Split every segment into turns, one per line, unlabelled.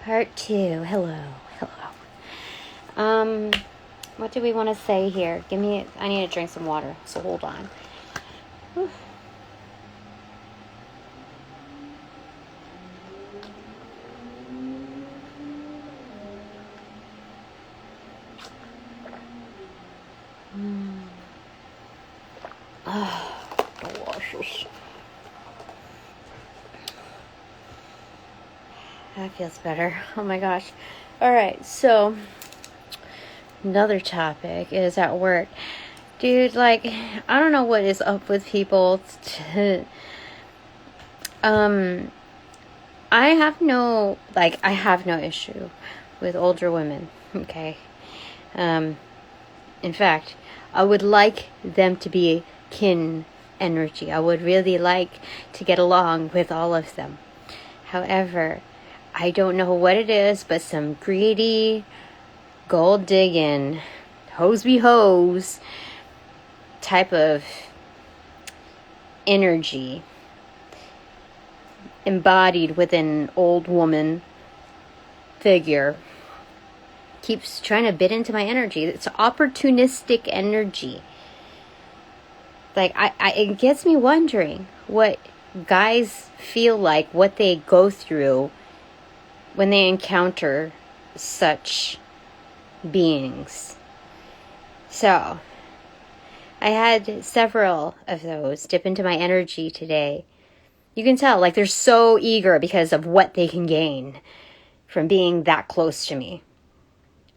Part 2. Hello. What do we want to say here? I need to drink some water, so hold on. Whew. Delicious. That feels better. Oh my gosh. Alright, so another topic is at work. Dude, I don't know what is up with people. I have no issue with older women, okay? In fact, I would like them to be kin energy. I would really like to get along with all of them. However, I don't know what it is, but some greedy, gold digging, hose be hose type of energy embodied within an old woman figure keeps trying to bid into my energy. It's opportunistic energy. It gets me wondering what guys feel like, what they go through when they encounter such beings. So, I had several of those dip into my energy today. You can tell, they're so eager because of what they can gain from being that close to me.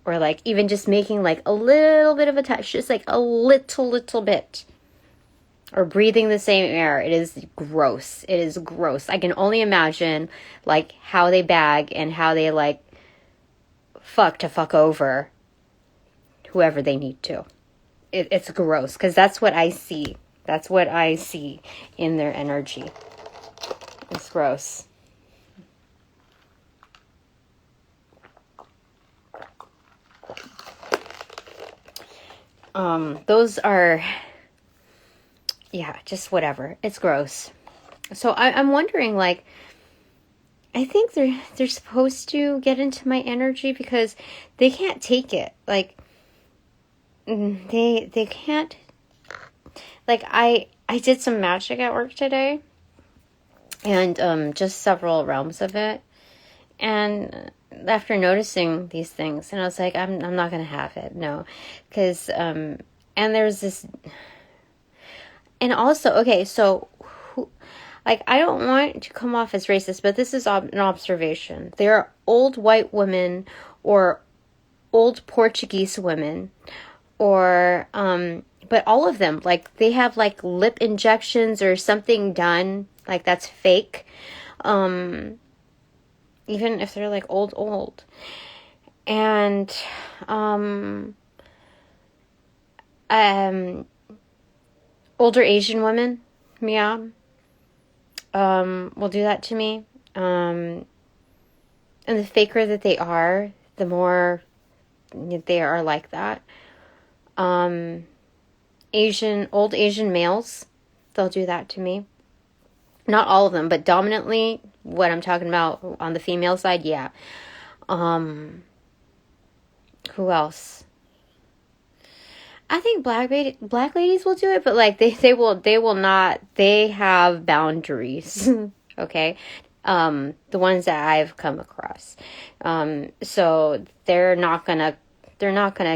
Or, even just making, a little bit of a touch. Just, a little bit. Or breathing the same air. It is gross. It is gross. I can only imagine, how they bag and how they, fuck over whoever they need to. It's gross. Because that's what I see. That's what I see in their energy. It's gross. Those are, just whatever. It's gross. So I'm wondering, I think they're supposed to get into my energy because they can't take it. They can't. I did some magic at work today, and just several realms of it, and after noticing these things, and I was like, I'm not gonna have it, no, because and there's this, and also, okay, so I don't want to come off as racist, but this is an observation. There are old white women or old Portuguese women, or but all of them, they have lip injections or something done that's fake, even if they're old, and older Asian women, will do that to me, and the faker that they are, the more they are like that. Old Asian males, they'll do that to me. Not all of them, but dominantly what I'm talking about on the female side, yeah. Who else? I think black ladies will do it, but they will not. They have boundaries. Okay, the ones that I've come across. So they're not gonna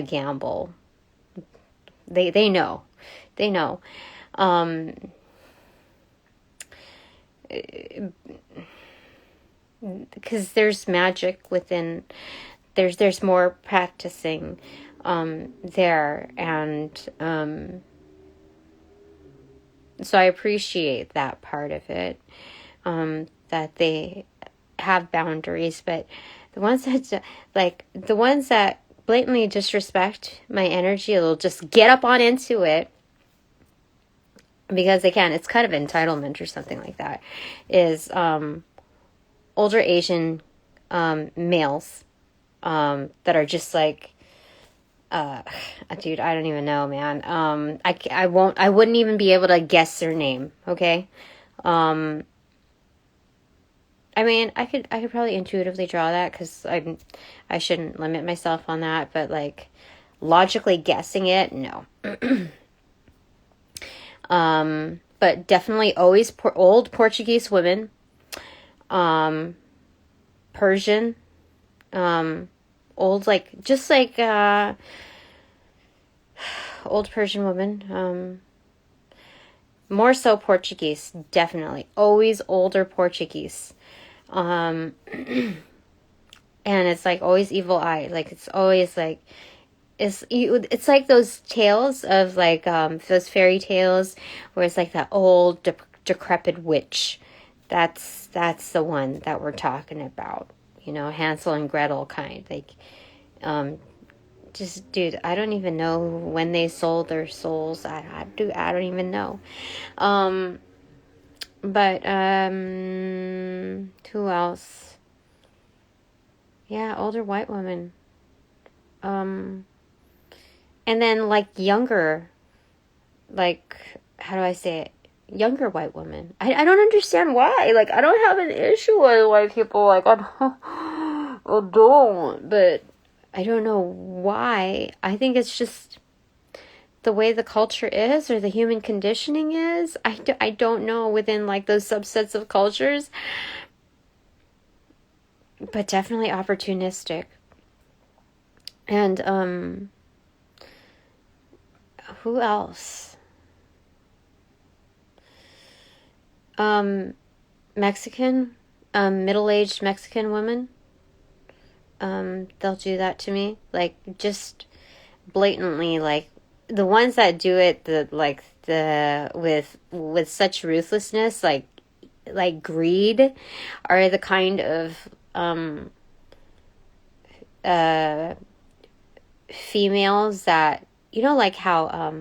gamble. They know. Because there's magic within. There's more practicing there, and so I appreciate that part of it, that they have boundaries. But the ones that blatantly disrespect my energy, they'll just get up on into it because they can. It's kind of entitlement or something like that. Is older Asian males that are just dude, I don't even know, man. I wouldn't even be able to guess their name. Okay. I mean, I could probably intuitively draw that, because I shouldn't limit myself on that, but like logically guessing it, no. But definitely always old Portuguese women, Persian, old, like, just like old Persian women, more so Portuguese, definitely always older Portuguese. And it's like always evil eye, like it's always like it's like those tales of like those fairy tales where it's like that old decrepit witch. That's the one that we're talking about, Hansel and Gretel kind, like just, dude, I don't even know when they sold their souls. I don't even know. But who else? Yeah, older white women. And then like younger, like, how do I say it? Younger white women. I don't understand why. Like, I don't have an issue with white people. Like, I don't. But I don't know why. I think it's just the way the culture is, or the human conditioning is. I don't know within like those subsets of cultures. But definitely opportunistic. And who else? Mexican, middle-aged Mexican women. They'll do that to me, like, just blatantly, like the ones that do it with such ruthlessness, like greed, are the kind of females that, like how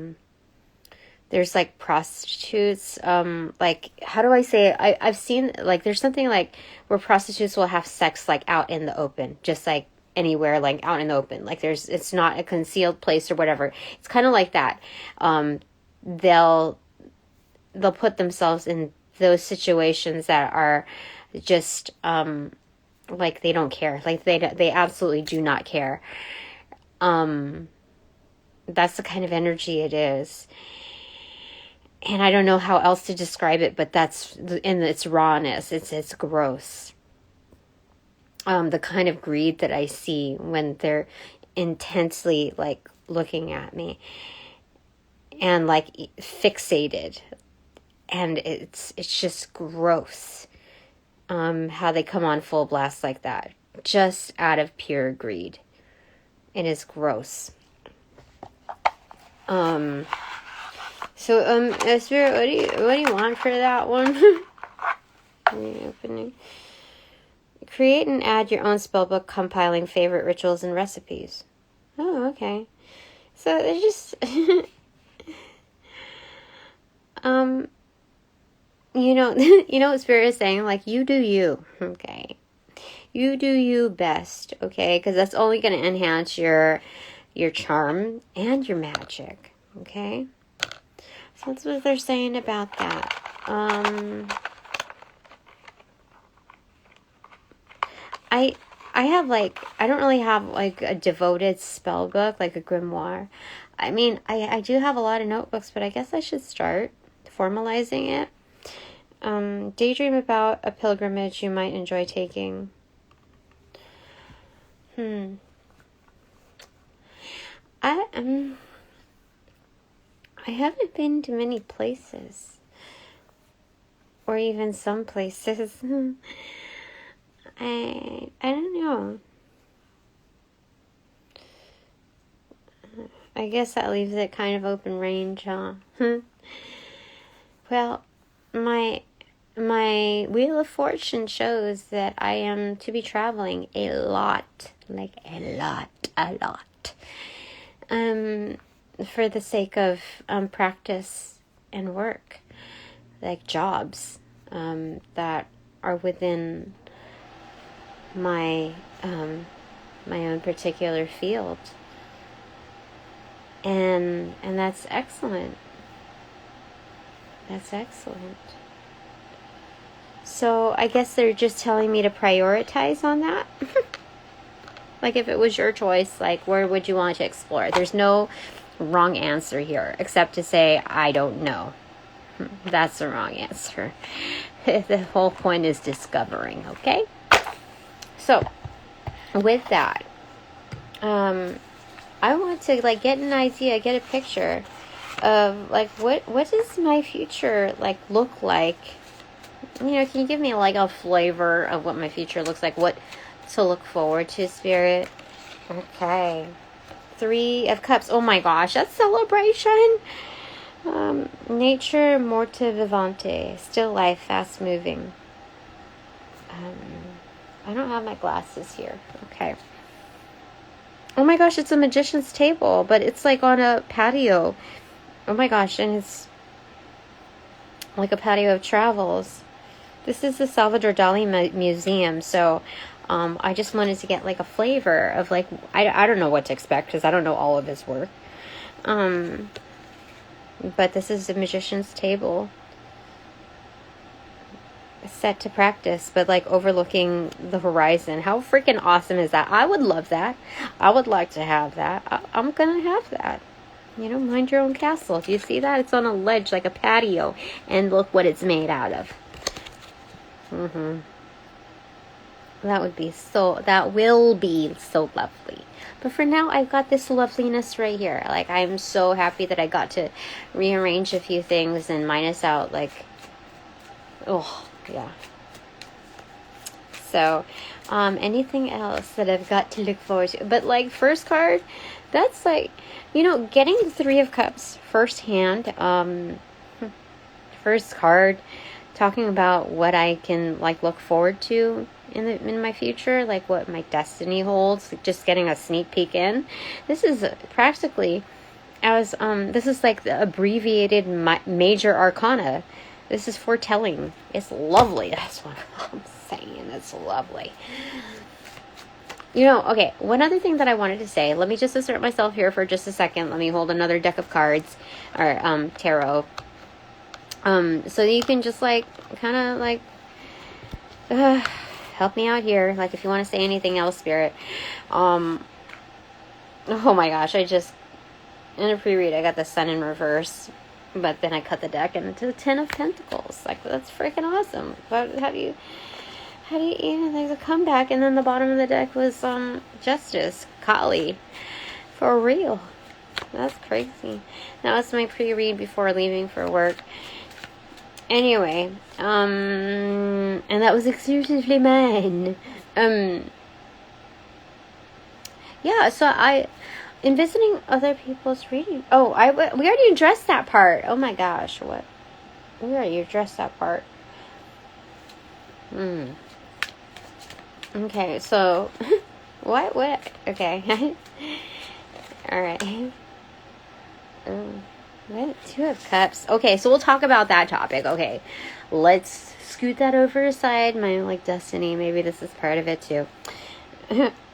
there's like prostitutes, like, how do I say it? I've seen, like, there's something like where prostitutes will have sex like out in the open, just like anywhere, like out in the open, like it's not a concealed place or whatever. It's kind of like that. They'll put themselves in those situations that are just like they don't care, like they absolutely do not care. That's the kind of energy it is. And I don't know how else to describe it, but that's in its rawness. It's gross. The kind of greed that I see when they're intensely like looking at me and like fixated, and it's just gross. How they come on full blast like that, just out of pure greed. It is gross. So, Spirit, what do you want for that one? Opening. Create and add your own spellbook compiling favorite rituals and recipes. Oh, okay. So there's just, you know what Spirit is saying? Like, you do you, okay? You do you best, okay? Because that's only going to enhance your charm and your magic, okay? So that's what they're saying about that. I have like, I don't really have like a devoted spell book, like a grimoire. I mean, I do have a lot of notebooks, but I guess I should start formalizing it. Daydream about a pilgrimage you might enjoy taking. I haven't been to many places, or even some places. I don't know. I guess that leaves it kind of open range, huh? Well, my Wheel of Fortune shows that I am to be traveling a lot, like a lot. For the sake of practice and work, like jobs that are within my my own particular field, and that's excellent. That's excellent. So I guess they're just telling me to prioritize on that. Like if it was your choice, like where would you want to explore? There's no wrong answer here, except to say, I don't know. That's the wrong answer. The whole point is discovering, okay? So, with that, I want to like get an idea, get a picture of like what does my future like look like? You know, can you give me like a flavor of what my future looks like? What to look forward to, Spirit? Okay. 3 of Cups. Oh my gosh, that's celebration. Nature, morte vivante, still life, fast moving. I don't have my glasses here. Okay. Oh my gosh, it's a magician's table, but it's like on a patio. Oh my gosh, and it's like a patio of travels. This is the Salvador Dali Museum, so I just wanted to get like a flavor of like, I don't know what to expect because I don't know all of his work. But this is the magician's table. Set to practice, but like overlooking the horizon. How freaking awesome is that? I would love that. I would like to have that. I'm gonna have that. You know, mind your own castle. Do you see that? It's on a ledge like a patio, and look what it's made out of. That will be so lovely. But for now, I've got this loveliness right here. Like, I'm so happy that I got to rearrange a few things and minus out, like, oh, yeah. So, anything else that I've got to look forward to? But, like, first card, that's like, you know, getting the 3 of Cups firsthand, first card, talking about what I can, like, look forward to in my future, like what my destiny holds, just getting a sneak peek in. This is practically, this is like the abbreviated major arcana. This is foretelling. It's lovely. That's what I'm saying. It's lovely. You know, okay, one other thing that I wanted to say, let me just assert myself here for just a second. Let me hold another deck of cards, or tarot. So you can just like, kind of like, help me out here. Like, if you want to say anything else, Spirit. Oh my gosh, in a pre-read, I got the Sun in reverse, but then I cut the deck into the 10 of Pentacles. Like, that's freaking awesome. But how do you even, like, the comeback? And then the bottom of the deck was, Justice, Kali. For real. That's crazy. That was my pre-read before leaving for work. Anyway, and that was exclusively mine. Yeah, so in visiting other people's reading. Oh, we already addressed that part. Oh my gosh, what? We already addressed that part. Okay, so, what? Okay. All right. What? 2 of Cups. Okay, so we'll talk about that topic. Okay, let's scoot that over aside. My, like, destiny. Maybe this is part of it, too.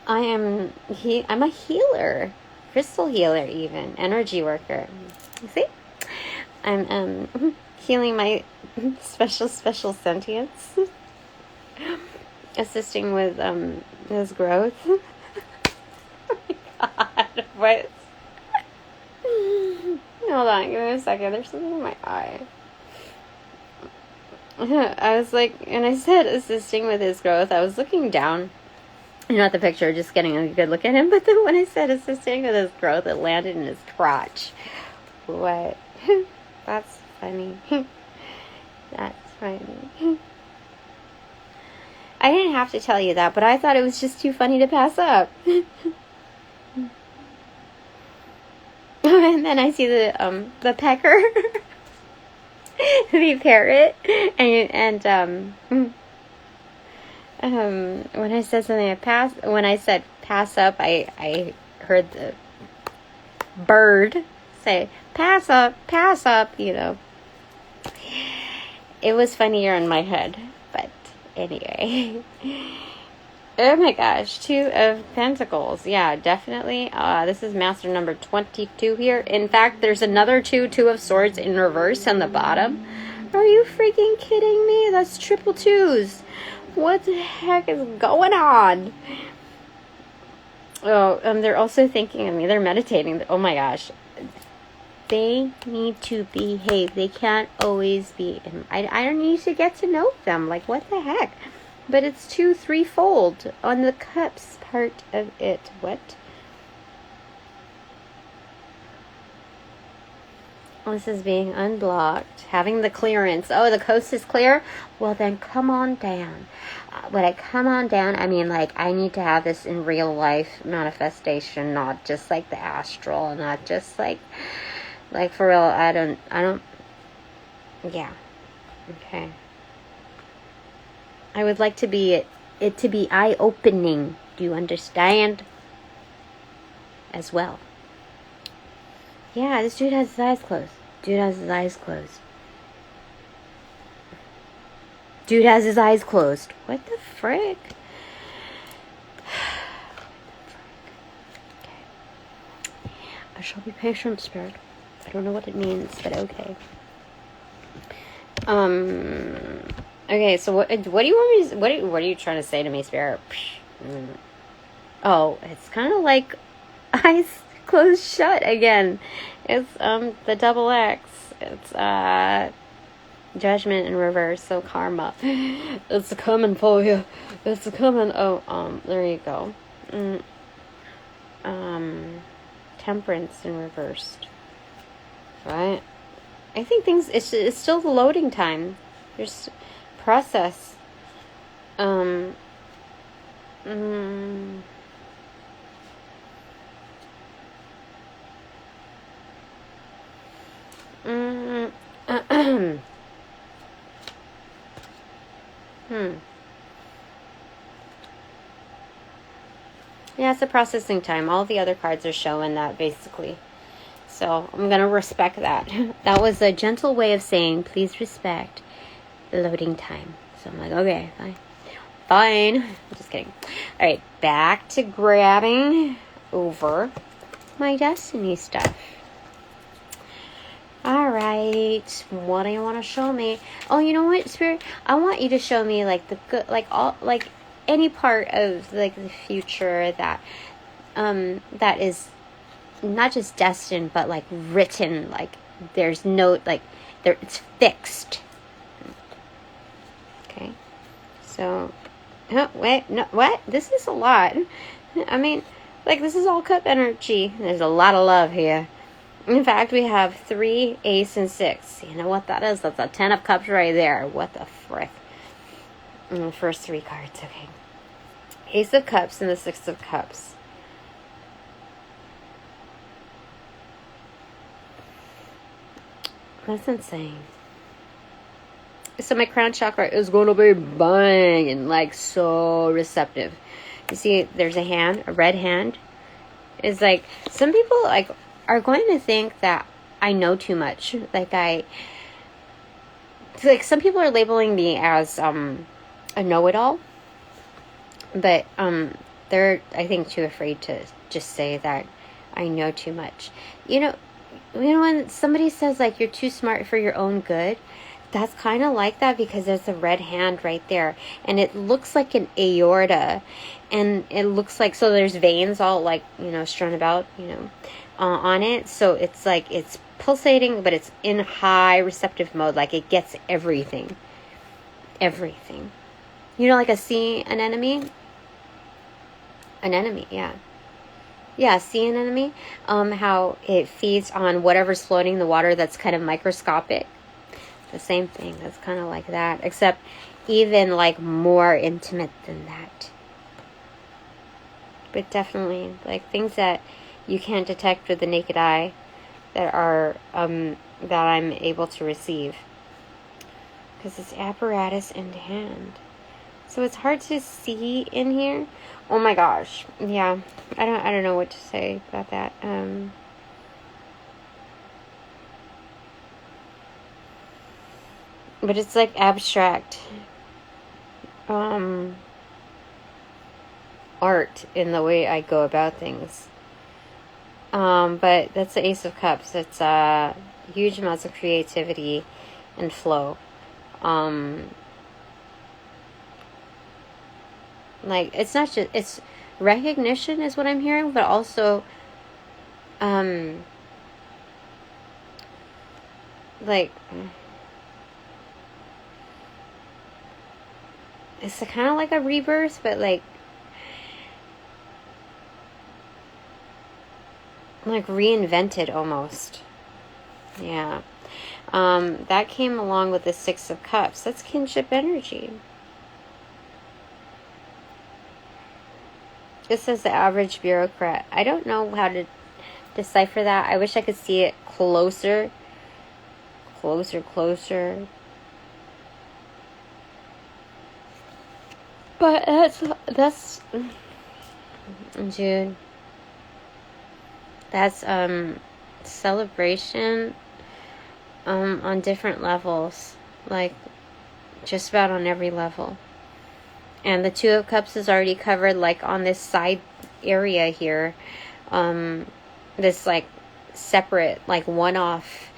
I'm a healer. Crystal healer, even. Energy worker. See? I'm, healing my special sentience. Assisting with, his growth. Oh my god, what? Hold on, give me a second. There's something in my eye. I was like, and I said assisting with his growth, I was looking down, not at the picture, just getting a good look at him, but then when I said assisting with his growth, it landed in his crotch. What? That's funny. That's funny. I didn't have to tell you that, but I thought it was just too funny to pass up. And then I see the pecker, the parrot, and when I said something, when I said pass up, I heard the bird say pass up. You know, it was funnier in my head, but anyway. Oh my gosh, 2 of Pentacles. Yeah, definitely. This is master number 22 here. In fact, there's another 2 of Swords in reverse on the bottom. Are you freaking kidding me? That's triple twos. What the heck is going on? Oh, they're also thinking of me. They're meditating. Oh my gosh. They need to behave. They can't always be. I don't need to get to know them. Like, what the heck? But it's 2 3-fold on the cups part of it. What? This is being unblocked. Having the clearance. Oh, the coast is clear? Well, then come on down. When I come on down, I mean, like, I need to have this in real life manifestation, not just like the astral, not just like for real. I don't, yeah. Okay. I would like to be it to be eye-opening. Do you understand? As well. Yeah, this dude has his eyes closed. Dude has his eyes closed. Dude has his eyes closed. What the frick? Okay. I shall be patient, Spirit. I don't know what it means, but okay. Okay, so what do you want me to, what are you trying to say to me, Spirit? Oh, it's kind of like eyes closed shut again. It's the double X. It's judgment in reverse, so karma. It's coming for you. It's coming. Oh, there you go. Temperance in reversed. Right? I think things, it's still the loading time. There's process. Yeah, it's a processing time. All the other cards are showing that, basically. So, I'm going to respect that. That was a gentle way of saying, please respect the loading time. So, I'm like, okay, fine. Fine. I'm just kidding. Alright, back to grabbing over my destiny stuff. Alright, what do you want to show me? Oh, you know what, Spirit? I want you to show me, like, the good, like, all, like, any part of, like, the future that, that is not just destined, but, like, written, like, there's no, like, there, it's fixed. Okay, so, oh, wait, no, what? This is a lot. I mean, like, this is all cup energy. There's a lot of love here. In fact, we have 3, ace, and 6. You know what that is? That's a 10 of cups right there. What the frick? The first 3 cards, okay. Ace of cups and the 6 of cups. That's insane. So my crown chakra is going to be banging, like, so receptive. You see, there's a hand, a red hand. It's like, some people, like, are going to think that I know too much. Like, some people are labeling me as a know-it-all. But they're, I think, too afraid to just say that I know too much. You know when somebody says, like, you're too smart for your own good, that's kind of like that, because there's a red hand right there. And it looks like an aorta. And it looks like, so there's veins all, like, strewn about, on it. So it's like, it's pulsating, but it's in high receptive mode. Like, it gets everything. Everything. Like a sea anemone? Anemone, yeah. Yeah, sea anemone. How it feeds on whatever's floating in the water that's kind of microscopic. The same thing. That's kind of like that. Except even, like, more intimate than that. But definitely, like, things that you can't detect with the naked eye that are, that I'm able to receive. Because it's apparatus in hand. So it's hard to see in here. Oh my gosh. Yeah. I don't know what to say about that. But it's like abstract art in the way I go about things. But that's the Ace of Cups. It's huge amounts of creativity InFlow. Like, it's not just, it's recognition is what I'm hearing, but also, like, it's kind of like a rebirth, but like reinvented almost. Yeah. That came along with the Six of Cups. That's kinship energy. This is the average bureaucrat. I don't know how to decipher that. I wish I could see it closer. Closer. But that's dude. That's celebration on different levels. Like just about on every level. And the Two of Cups is already covered, like, on this side area here. This, like, separate, like, one-off.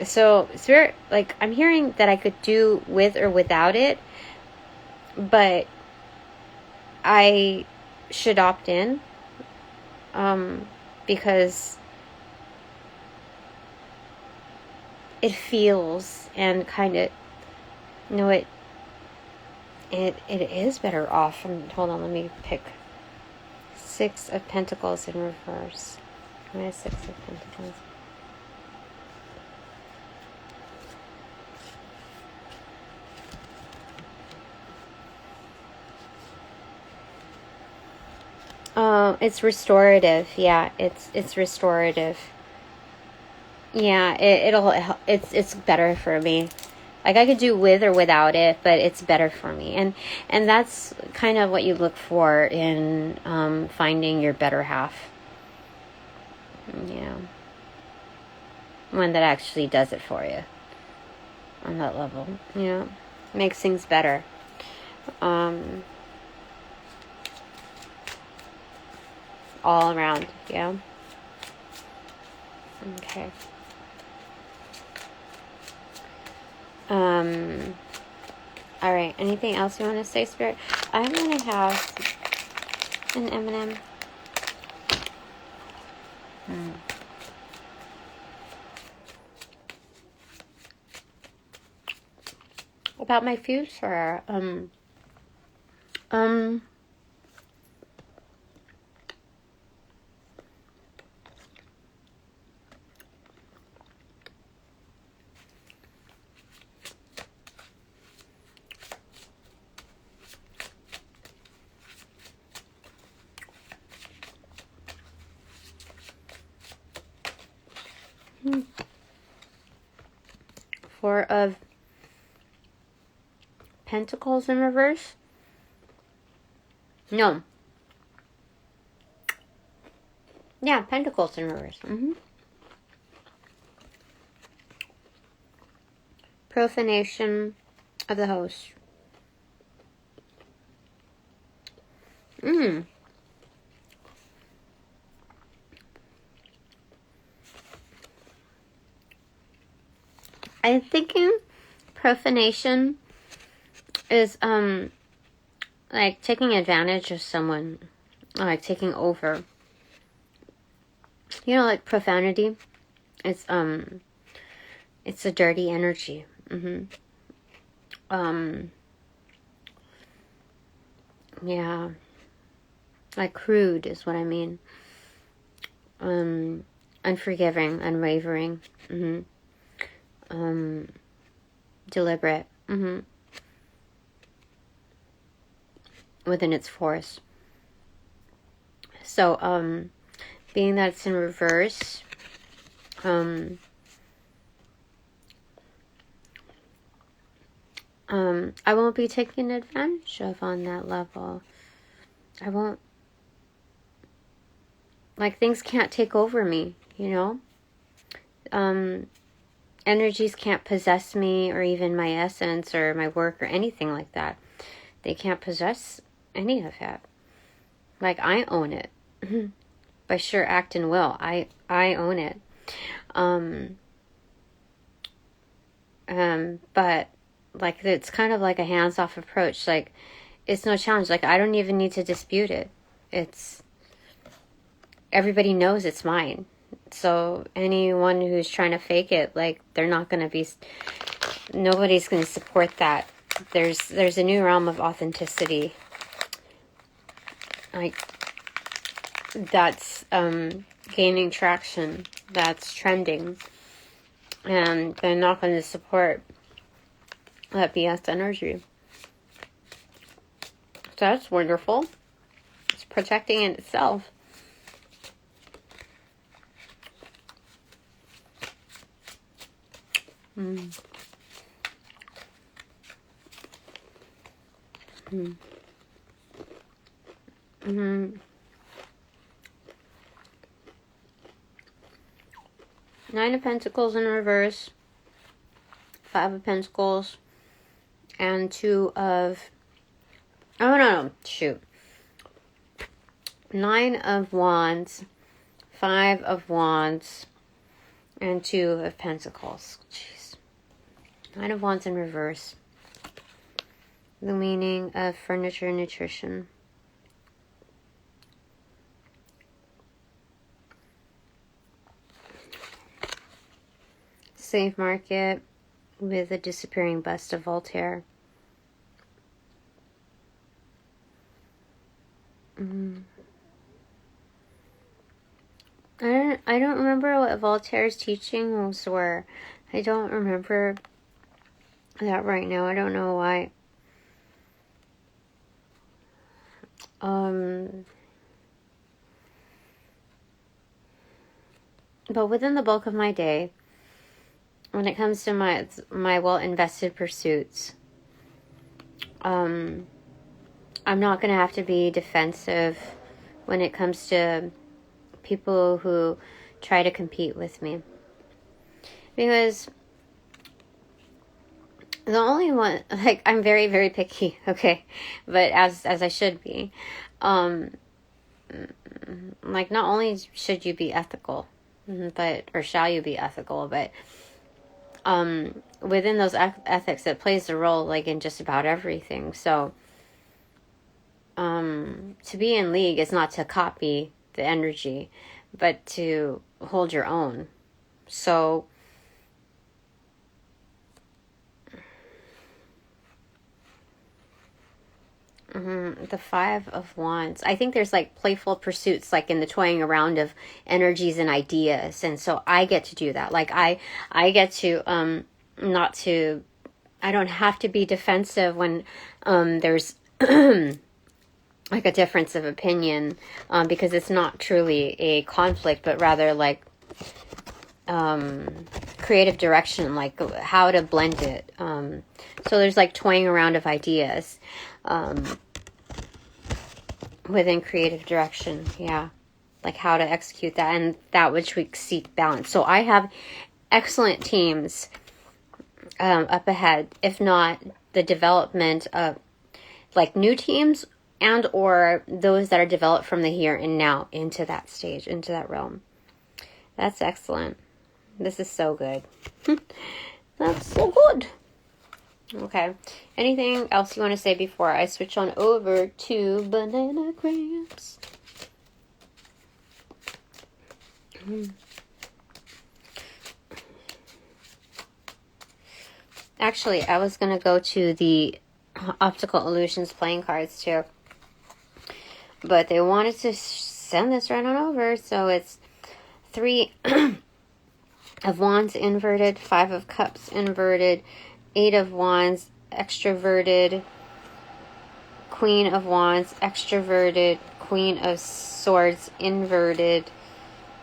So, Spirit, like, I'm hearing that I could do with or without it. But I should opt in. Because it feels and kind of... No, it is better off. Hold on, let me pick. Six of Pentacles in reverse. Why is Six of Pentacles? It's restorative. Yeah, it's restorative. Yeah, it's better for me. Like, I could do with or without it, but it's better for me. And that's kind of what you look for in finding your better half. Yeah. One that actually does it for you. On that level. Yeah. Makes things better. All around. Yeah. Okay. All right. Anything else you want to say, Spirit? I'm going to have an M&M. About my future. Four of Pentacles in reverse. No. Yeah, Pentacles in reverse. Profanation of the host. I'm thinking profanation is like taking advantage of someone, like taking over. You know, like profanity. It's a dirty energy. Yeah. Like crude is what I mean. Unforgiving, unwavering. Deliberate. Within its force. So, being that it's in reverse, I won't be taken advantage of on that level. I won't, like, things can't take over me, you know? Energies can't possess me or even my essence or my work or anything like that. They can't possess any of that. Like, I own it. By sheer act and will. I own it. But like, it's kind of like a hands-off approach. Like, it's no challenge. Like, I don't even need to dispute it. It's, everybody knows it's mine. So anyone who's trying to fake it, like, they're not going to be, nobody's going to support that. There's a new realm of authenticity, like, that's gaining traction, that's trending, and they're not going to support that BS energy. So that's wonderful. It's protecting in itself. Nine of Pentacles in reverse, Five of Pentacles, and Two of, oh no, shoot. Nine of Wands, Five of Wands, and Two of Pentacles. Jeez. Nine of Wands in reverse. The meaning of furniture and nutrition. Slave market with a disappearing bust of Voltaire. I don't remember what Voltaire's teachings were. I don't remember that right now. I don't know why. But within the bulk of my day, when it comes to my well-invested pursuits, I'm not going to have to be defensive when it comes to people who try to compete with me. Because the only one, like, I'm very, very picky, okay? But as I should be. Like, not only should you be ethical, but, or shall you be ethical, but within those ethics, it plays a role, like, in just about everything. So to be in league is not to copy the energy, but to hold your own. So the Five of Wands, I think there's like playful pursuits, like in the toying around of energies and ideas, and so I get to do that. Like I get to not to, I don't have to be defensive when there's like a difference of opinion, because it's not truly a conflict, but rather like creative direction, like how to blend it. So there's like toying around of ideas within creative direction, yeah, like how to execute that and that which we seek balance. So I have excellent teams up ahead, if not the development of like new teams and or those that are developed from the here and now into that stage, into that realm. That's excellent. This is so good. That's so good. Okay. Anything else you want to say before I switch on over to banana grams? Actually, I was going to go to the Optical Illusions playing cards too. But they wanted to send this right on over. So it's 3 of Wands inverted, 5 of Cups inverted, 8 of Wands extroverted, Queen of Wands extroverted, Queen of Swords inverted,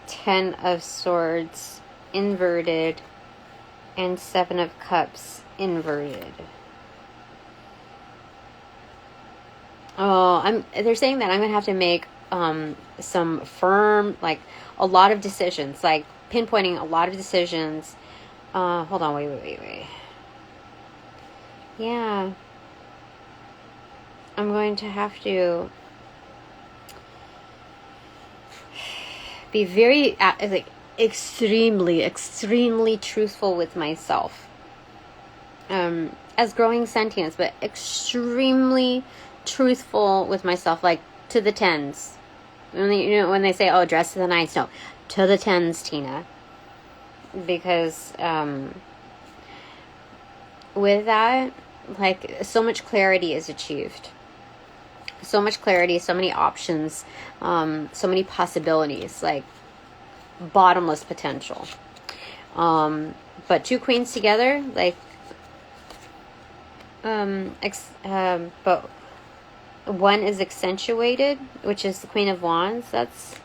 10 of Swords inverted, and 7 of Cups inverted. Oh, they're saying that I'm going to have to make some firm, like a lot of decisions, like pinpointing a lot of decisions. Hold on, wait. Yeah. I'm going to have to be very, like, extremely truthful with myself. As growing sentience, but extremely truthful with myself, like to the tens. When they say, oh, dress to the nines, no, to the tens, Tina. Because with that, like, so much clarity is achieved. So much clarity, so many options, so many possibilities, like bottomless potential. But two queens together, like, but one is accentuated, which is the Queen of Wands. That's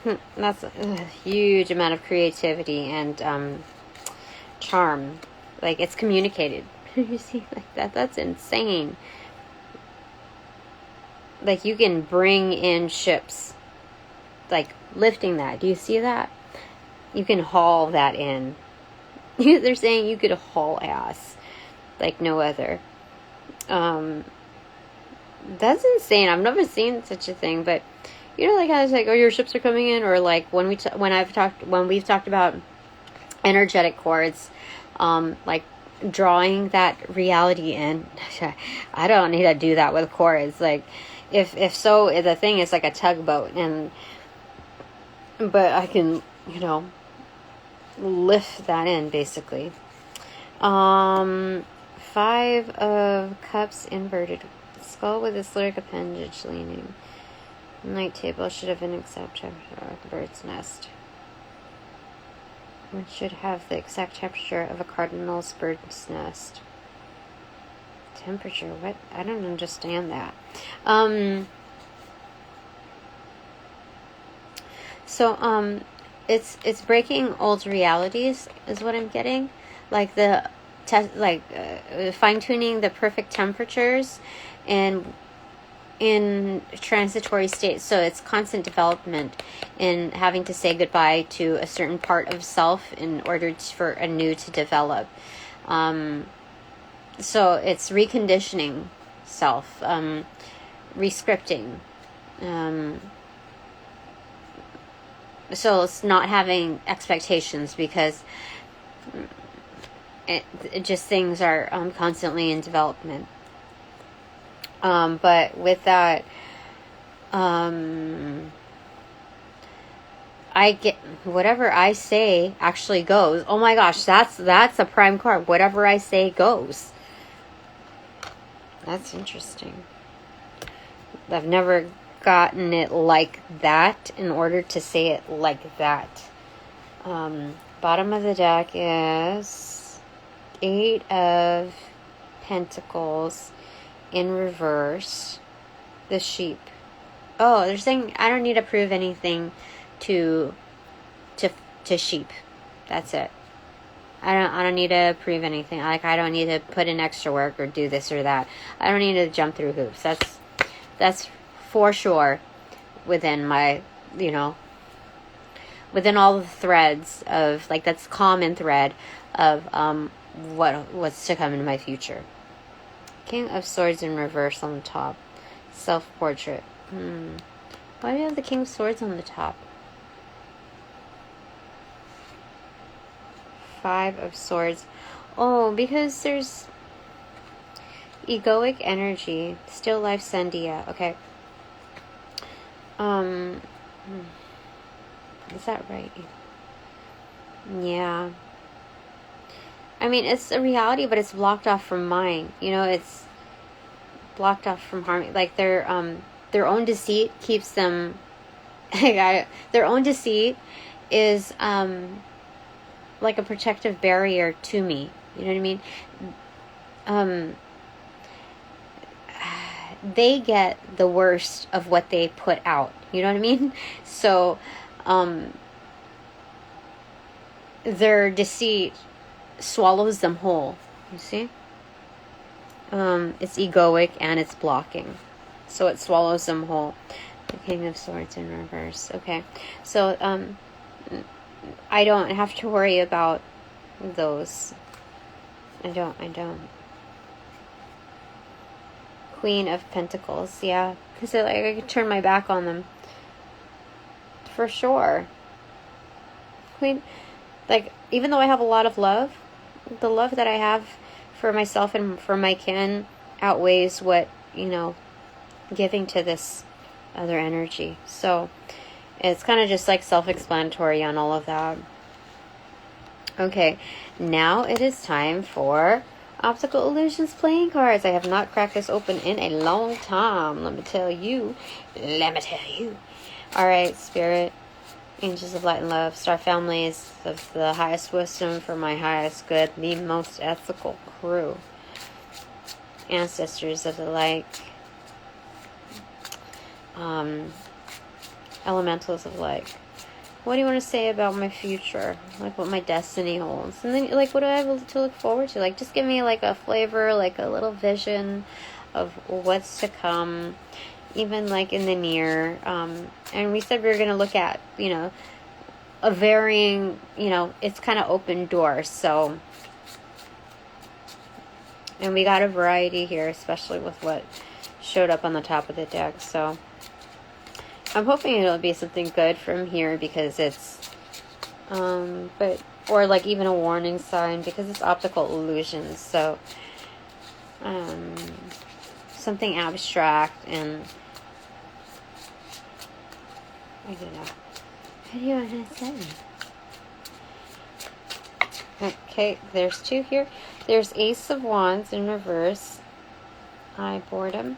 a huge amount of creativity and charm. Like, it's communicated. You see, like that's insane. Like, you can bring in ships, like lifting that. Do you see that? You can haul that in. They're saying you could haul ass like no other. That's insane. I've never seen such a thing. But like how it's like, oh, your ships are coming in, or like when we've talked about energetic cords, like drawing that reality in. I don't need to do that with cords. Like, if so, the thing is like a tugboat, but I can lift that in, basically. 5 of Cups inverted. Skull with its lyric appendage leaning. Night table should have an exact temperature of a bird's nest. It should have the exact temperature of a cardinal's bird's nest. Temperature? What? I don't understand that. So, it's breaking old realities is what I'm getting, like the fine-tuning the perfect temperatures and in transitory states. So it's constant development in having to say goodbye to a certain part of self in order for a new to develop. So it's reconditioning self, rescripting. So it's not having expectations, because it just things are constantly in development. But with that, I get whatever I say actually goes. Oh my gosh, that's a prime card. Whatever I say goes. That's interesting. I've never gotten it like that in order to say it like that. Bottom of the deck is 8 of Pentacles in reverse. The sheep. Oh, they're saying I don't need to prove anything to sheep. That's it. I don't need to prove anything. Like, I don't need to put in extra work or do this or that. I don't need to jump through hoops. That's for sure within my, within all the threads of, like, that's common thread of what's to come in my future. King of Swords in reverse on the top. Self-portrait. Why do you have the King of Swords on the top? 5 of Swords. Oh, because there's egoic energy. Still life Sandia. Okay. Is that right? Yeah. I mean, it's a reality, but it's blocked off from mine. It's blocked off from harmony. Like, their own deceit keeps them. Their own deceit is like a protective barrier to me. You know what I mean? They get the worst of what they put out. You know what I mean? So, their deceit swallows them whole. You see? It's egoic and it's blocking. So it swallows them whole. The King of Swords in reverse. Okay. So, I don't have to worry about those. I don't. Queen of Pentacles. Yeah. Because I could turn my back on them. For sure. point, like, even though I have a lot of love, the love that I have for myself and for my kin outweighs what, giving to this other energy. So it's kind of just like self-explanatory on all of that. Okay, now it is time for Optical Illusions playing cards. I have not cracked this open in a long time. Let me tell you. Alright, Spirit, Angels of Light and Love, Star Families of the highest wisdom for my highest good, the most ethical crew, Ancestors of the Light, Elementals of Light. What do you want to say about my future? Like, what my destiny holds. And then, like, what do I have to look forward to? Like, just give me, like, a flavor, like, a little vision of what's to come, even, like, in the near. And we said we were going to look at, a varying, it's kind of open doors. So, and we got a variety here, especially with what showed up on the top of the deck. So I'm hoping it'll be something good from here, because it's, or like even a warning sign, because it's optical illusions. So, something abstract and, I don't know. What do you want to say? Okay, there's two here. There's Ace of Wands in reverse. I boredom.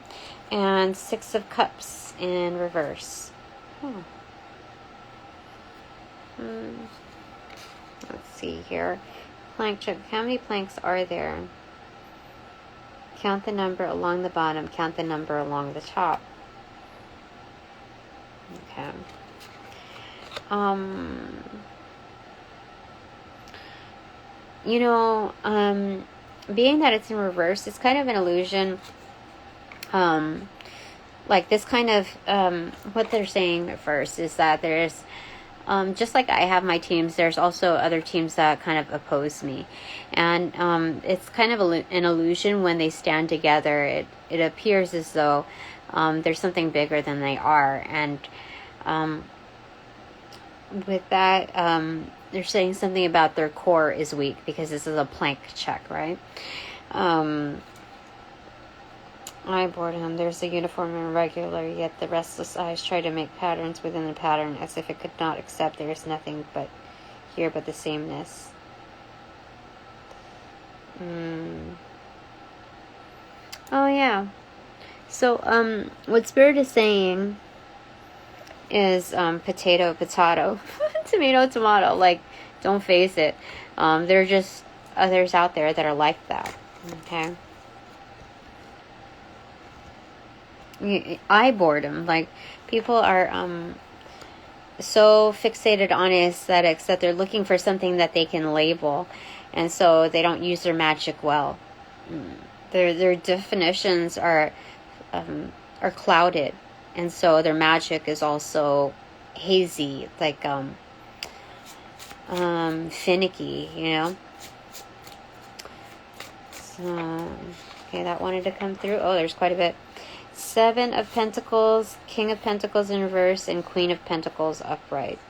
And Six of Cups in reverse. Let's see here. Plank check. How many planks are there? Count the number along the bottom. Count the number along the top. Okay. Being that it's in reverse, it's kind of an illusion. Like this kind of, what they're saying at first is that there's, just like I have my teams, there's also other teams that kind of oppose me. And it's kind of an illusion when they stand together. It appears as though there's something bigger than they are. And with that, they're saying something about their core is weak, because this is a plank check, right? I boredom. There's a uniform and regular, yet the restless eyes try to make patterns within the pattern, as if it could not accept there is nothing but here but the sameness. Oh yeah. So what Spirit is saying is potato, tomato, tomato. Like, don't face it. There are just others out there that are like that. Okay. I boredom. Like, people are so fixated on aesthetics that they're looking for something that they can label, and so they don't use their magic well. Their definitions are clouded, and so their magic is also hazy, like finicky, So, okay, that wanted to come through. Oh, there's quite a bit. Seven of Pentacles, King of Pentacles in reverse, and Queen of Pentacles upright.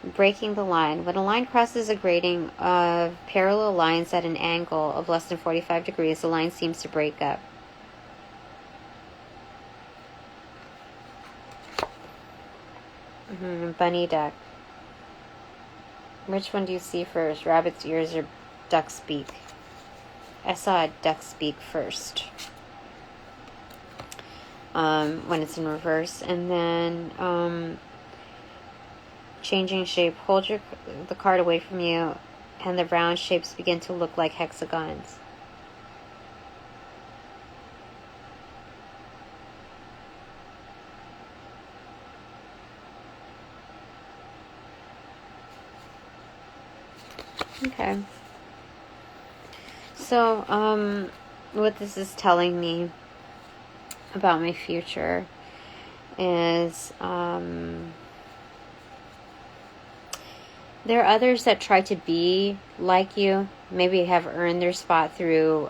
Breaking the line. When a line crosses a grating of parallel lines at an angle of less than 45 degrees, the line seems to break up. Bunny duck. Which one do you see first? Rabbit's ears or duck's beak? I saw a duck's beak first. When it's in reverse. And then changing shape. Hold the card away from you, and the round shapes begin to look like hexagons. Okay. So, what this is telling me about my future is there are others that try to be like you, maybe have earned their spot through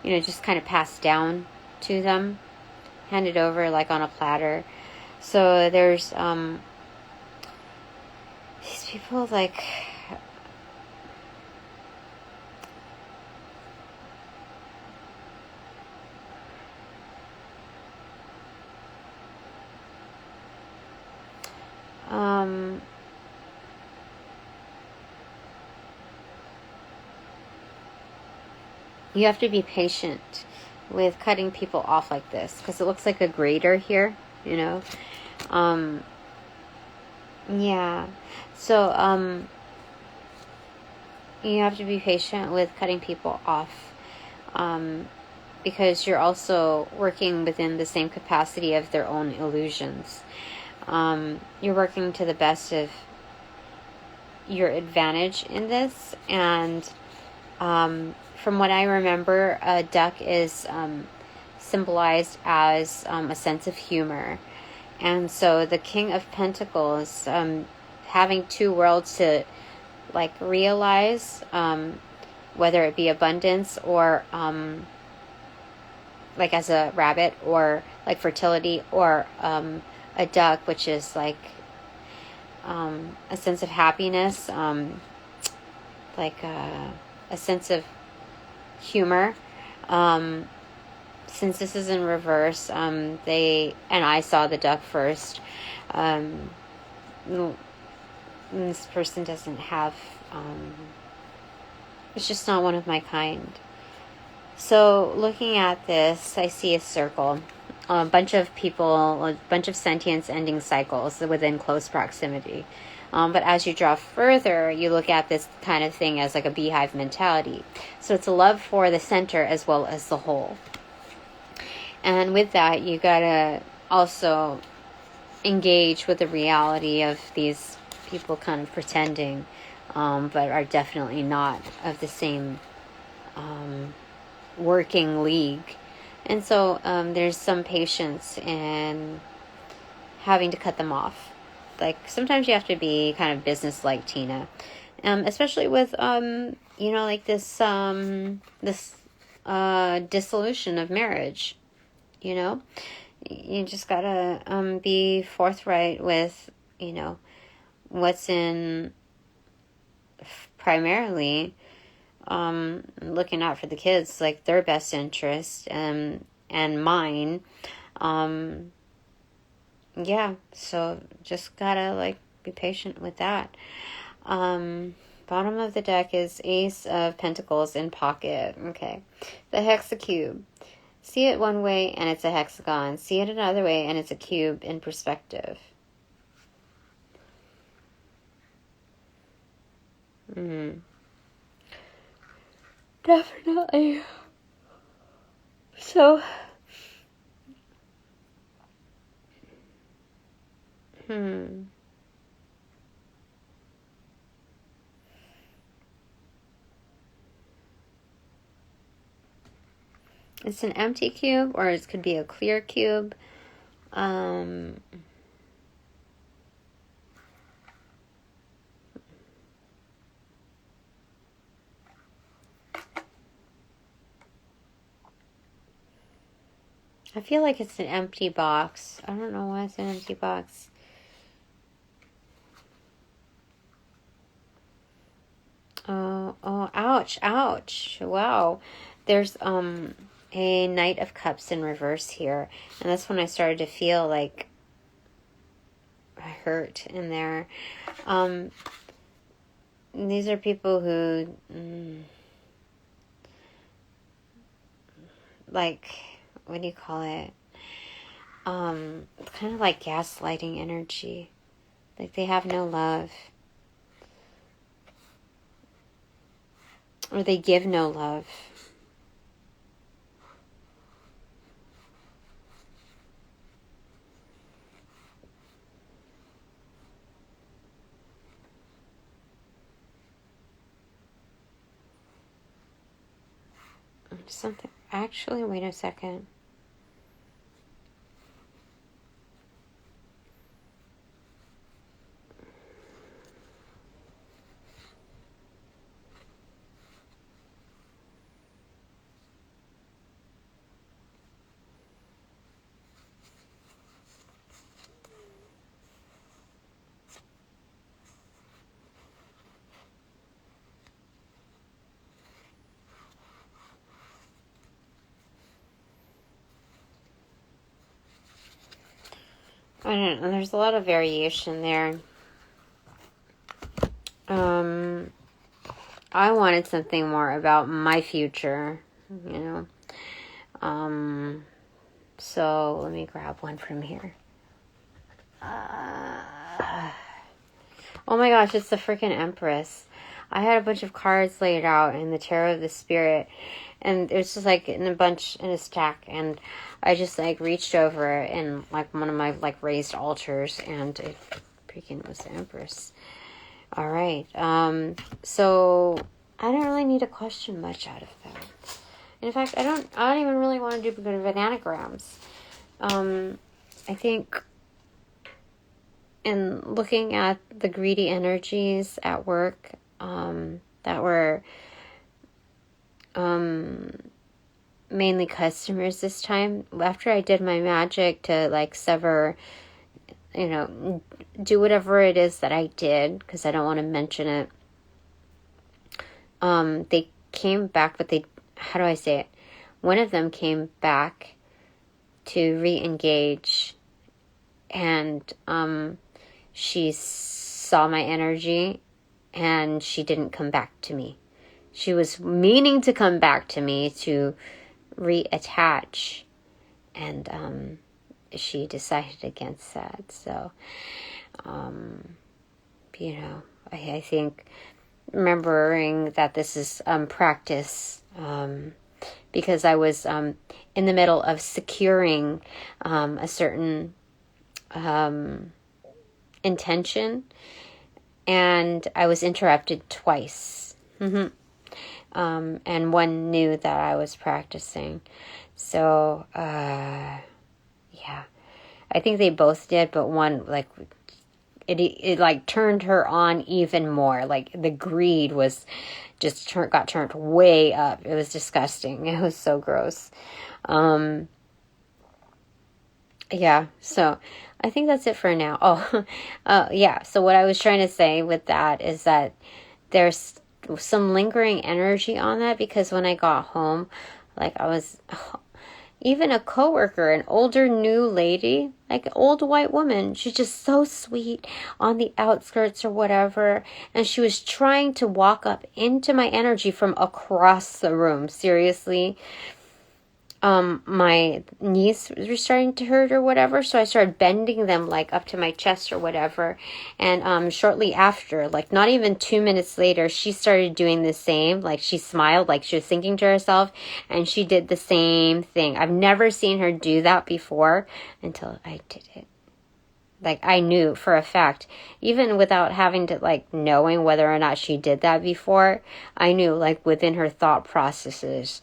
just kind of passed down to them, handed over like on a platter. So there's these people, like, you have to be patient with cutting people off like this, because it looks like a grater here, you know. Yeah. So, you have to be patient with cutting people off, because you're also working within the same capacity of their own illusions. You're working to the best of your advantage in this, and from what I remember, a duck is symbolized as a sense of humor. And so the King of Pentacles, having two worlds to, like, realize, whether it be abundance or, like, as a rabbit, or, like, fertility, or a duck, which is, like, a sense of happiness, like a sense of humor. Since this is in reverse, I saw the duck first. This person doesn't have, it's just not one of my kind. So looking at this, I see a circle, a bunch of people, a bunch of sentience ending cycles within close proximity. But as you draw further, you look at this kind of thing as like a beehive mentality. So it's a love for the center as well as the whole. And with that, you gotta also engage with the reality of these people kind of pretending, but are definitely not of the same working league. And so there's some patience in having to cut them off. Like, sometimes you have to be kind of business-like, Tina. Especially with, like this dissolution of marriage, you know? You just gotta be forthright with, what's in primarily looking out for the kids, like their best interest and mine. Yeah, so just gotta, like, be patient with that. Bottom of the deck is Ace of Pentacles in pocket. Okay. The Hexacube. See it one way and it's a hexagon. See it another way and it's a cube in perspective. Definitely. So, it's an empty cube, or it could be a clear cube. I feel like it's an empty box. I don't know why it's an empty box. Oh, ouch, ouch. Wow. There's a Knight of Cups in reverse here. And that's when I started to feel like hurt in there. These are people who like, what do you call it? Kind of like gaslighting energy. Like, they have no love. Or they give no love. Something. Actually, wait a second. I don't know. There's a lot of variation there. I wanted something more about my future, you know. So let me grab one from here. Oh my gosh, it's the freaking Empress. I had a bunch of cards laid out in the Tarot of the Spirit, and it was just like in a stack, and I just like reached over in like one of my like raised altars, and it freaking was the Empress. All right. So I don't really need to question much out of that. In fact, I don't even really want to do bananagrams. I think in looking at the greedy energies at work, that were mainly customers this time, after I did my magic to like sever, you know, do whatever it is that I did, because I don't want to mention it. They came back, but how do I say it? One of them came back to re-engage, and she saw my energy, and she didn't come back to me. She was meaning to come back to me to reattach, and she decided against that. So, you know, I think remembering that this is practice, because I was in the middle of securing a certain intention, and I was interrupted twice. And one knew that I was practicing. So, yeah, I think they both did, but one, like, it like turned her on even more. Like the greed was just got turned way up. It was disgusting. It was so gross. Yeah, so I think that's it for now. Yeah, so what I was trying to say with that is that there's some lingering energy on that, because when I got home, like I was, even a coworker, an older new lady, like an old white woman, she's just so sweet on the outskirts or whatever, and she was trying to walk up into my energy from across the room. Seriously. My knees were starting to hurt or whatever, so I started bending them like up to my chest or whatever, and shortly after, like not even 2 minutes later, she started doing the same. Like she smiled, like she was thinking to herself, and she did the same thing. I've never seen her do that before until I did it. Like I knew for a fact, even without having to like knowing whether or not she did that before, I knew like within her thought processes.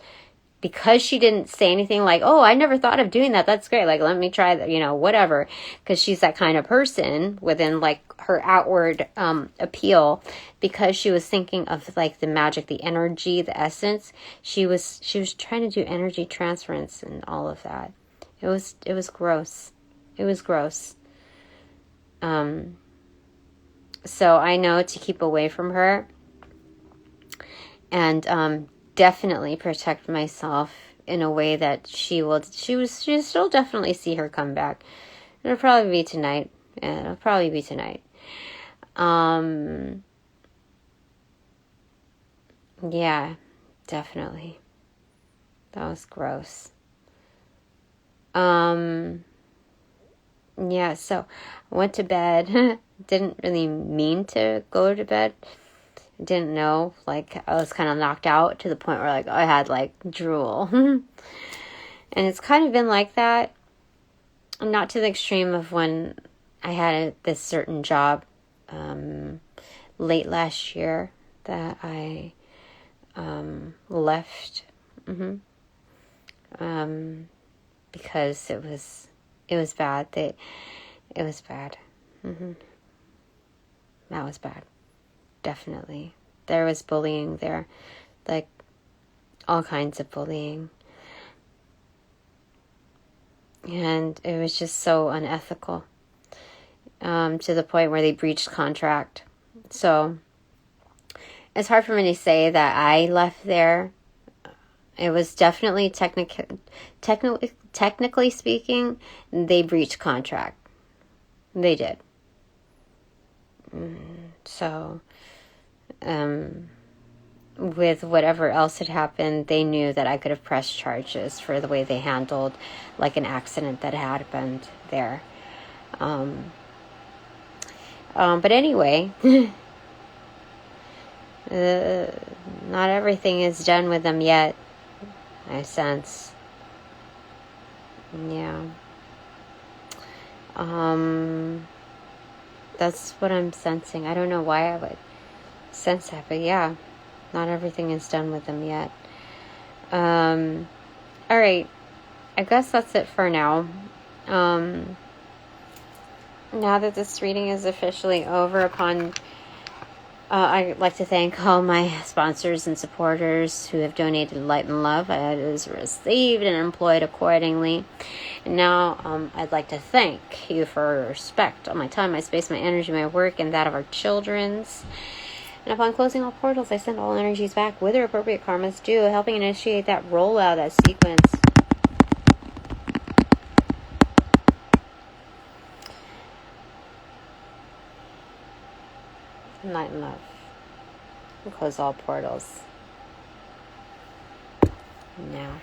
Because she didn't say anything like, oh, I never thought of doing that. That's great. Like, let me try that, you know, whatever. Because she's that kind of person within, like, her outward appeal. Because she was thinking of, like, the magic, the energy, the essence. She was trying to do energy transference and all of that. It was gross. It was gross. So I know to keep away from her. And, definitely protect myself in a way that she'll still definitely see her come back. It'll probably be tonight. Yeah, yeah, definitely. That was gross. Yeah, so I went to bed. Didn't really mean to go to bed. Didn't know, like I was kind of knocked out to the point where like I had like drool. And it's kind of been like that, not to the extreme of when I had this certain job late last year that I left because it was bad. It was bad. That was bad. Definitely. There was bullying there. Like, all kinds of bullying. And it was just so unethical. To the point where they breached contract. So, it's hard for me to say that I left there. It was definitely technically speaking, they breached contract. They did. So, with whatever else had happened, they knew that I could have pressed charges for the way they handled like an accident that happened there. But anyway, not everything is done with them yet, I sense. Yeah. That's what I'm sensing. I don't know why I would sense that, but yeah, not everything is done with them yet. All right. I guess that's it for now. Now that this reading is officially over, I'd like to thank all my sponsors and supporters who have donated light and love. It is received and employed accordingly. And now I'd like to thank you for your respect on my time, my space, my energy, my work, and that of our children's. And upon closing all portals, I send all energies back with their appropriate karmas due, helping initiate that rollout, that sequence. Light and love. And close all portals. Now.